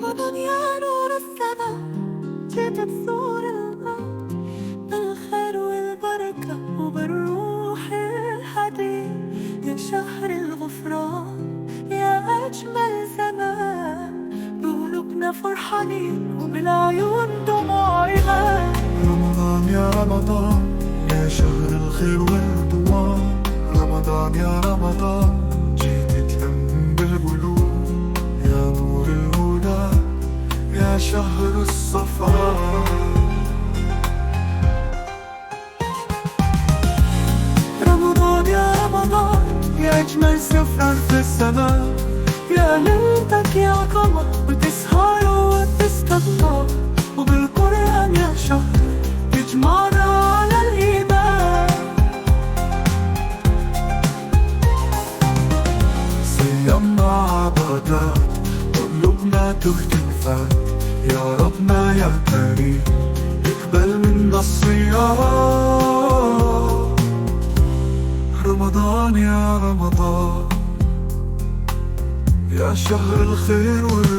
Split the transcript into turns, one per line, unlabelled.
رمضان يا نور السما، جيت تزور القلب بالخير والبركة وبالروح الهادي. يا شهر الغفران يا أجمل زمان، بقلوبنا فرحانين وبالعيون دموع إيمان.
رمضان يا رمضان يا شهر الخير والرضوان، رمضان يا رمضان جيت تلم بالقلوب، يا نور الهدى يا شهر الصفاء.
رمضان يا رمضان يا أجمل سفر في السماء، يا ليلتك يا قمر بتسهر وتستنى، وبالقرآن يا شهر تجمعنا على الإيمان.
صيامنا عبادات قلوبنا تهتفات، يا ربنا يا كريم اقبل منا الصيام. رمضان يا رمضان يا شهر الخير والرضا،